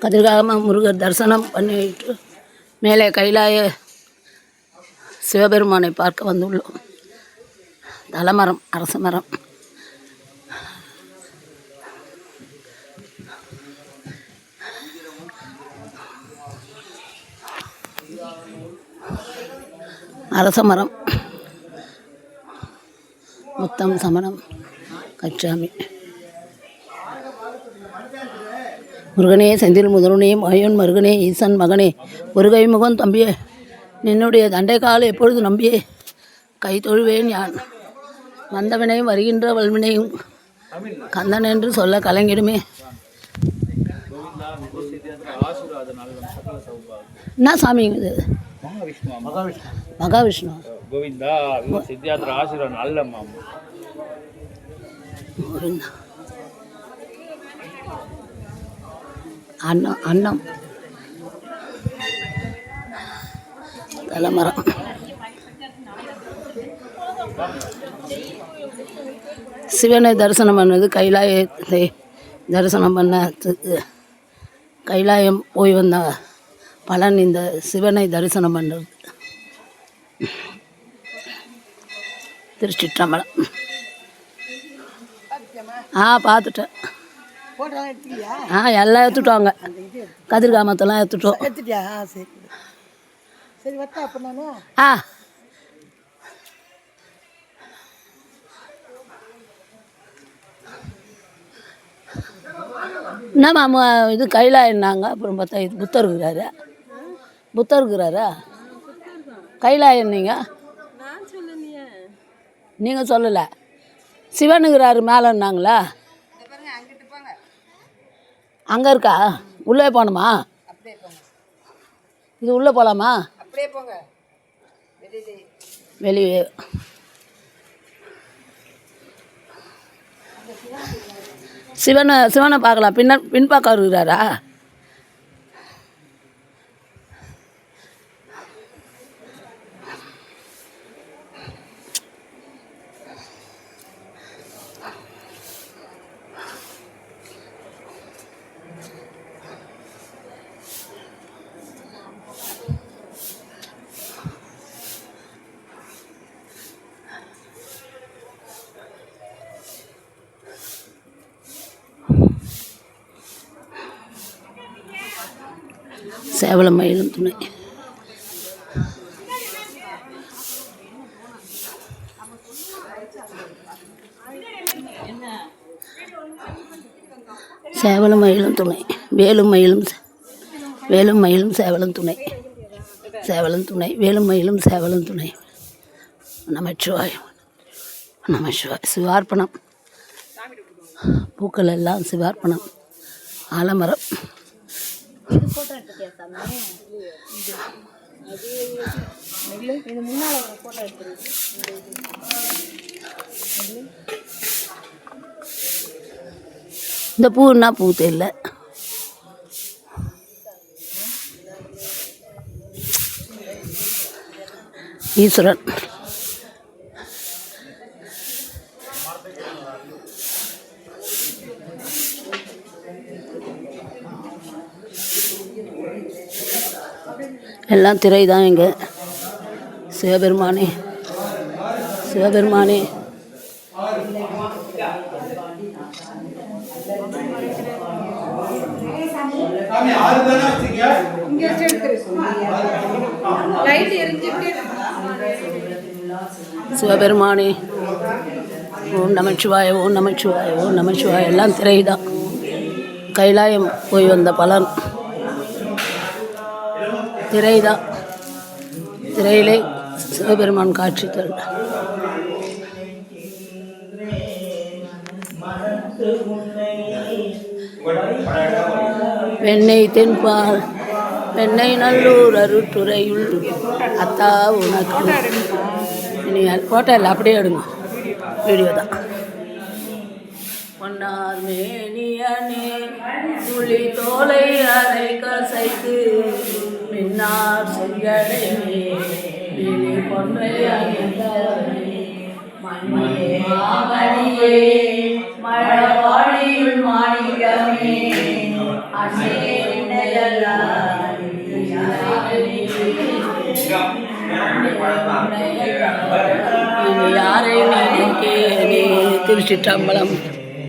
கதிர்காம முருகர் தரிசனம் பண்ணிட்டு மேலே கைலாய சிவபெருமானை பார்க்க வந்துள்ளோம். தலமரம், அரச மரம். அரச மரம், முத்தம் சமணம் கச்சாமி. முருகனே செந்தில் முதல்வனே மாயோன் மருகனே ஈசன் மகனே முருகை முகம் தம்பியே நின்னுடைய தண்டை கால் எப்பொழுது நம்பியே கை தொழுவேன் யான் வந்தவனையும் வருகின்ற வல்வினையும் கந்தன் என்று சொல்ல கலங்கிடுமே. என்ன சாமி இது? மகாவிஷ்ணு கோவிந்தா சித்தியாத்திர ஆசீர்வாதம் நல்லம்மா. அன்னம் அன்னம் தலைமரம். சிவனை தரிசனம் பண்ணது கைலாயத்தை தரிசனம் பண்ணதுக்கு கைலாயம் போய் வந்த பலன் இந்த சிவனை தரிசனம் பண்ணுறது. திருச்சிற்றம்பலம். பார்த்துட்டேன். எல்லாம் எடுத்துட்டோங்க. கதிர்காமத்தெல்லாம் எடுத்துட்டோம். என்னம்மா இது கைலாயன்னாங்க. அப்புறம் பார்த்தா இது புத்தர் இருக்கிறாரா கைலாயம்? நீங்கள் சொல்லலை. சிவனுங்கிறாரு மேலேன்னாங்களா? அங்கே இருக்கா? உள்ளே போகணுமா? இது உள்ளே போகலாமா? வெளியே சிவனை பார்க்கலாம். பின்பக்கம் இருக்கிறாரா? சேவலம் மயிலும் துணை. சேவலம் மயிலும் துணை. வேலும் மயிலும் சேவலம் துணை. சேவலம் துணை வேலும் மயிலும் சேவலம் துணை. நமச்சிவாய் நமச்சிவாய். சிவார்ப்பணம். பூக்கள் எல்லாம் சிவார்ப்பணம். ஆலமரம். இந்த பூ என்ன பூ தெரியல. ஈஸ்வரன். எல்லாம் திரை தான். இங்கே சிவபெருமானே சிவபெருமானே ஓம் நமச்சிவாய ஓம் நமச்சிவாய ஓம் நமச்சிவாய. எல்லாம் திரை தான். கைலாயம் போய் வந்த பலன் திரை தான். திரையிலே சிவபெருமான் காட்சி தரும். வெண்ணெய் தென்பால் வெண்ணெய் நல்லூர் அருட்டுறையுள் அத்தா உனக்கு. இனி ஃபோட்டோ இல்லை, அப்படியே எடுங்க. வீடியோ தான். பொன்னார் மேனியனே துளி தோலை அரை கசைத்து மின்னார் செங்கடமே நீ பொன்றை அணிந்தவனே மண்ணிலே மாமணியே மழவாடியுள் மாணிக்கமே அண்ணே யாரை நினைக்கேனே திருச்சிற்றம்பலம்.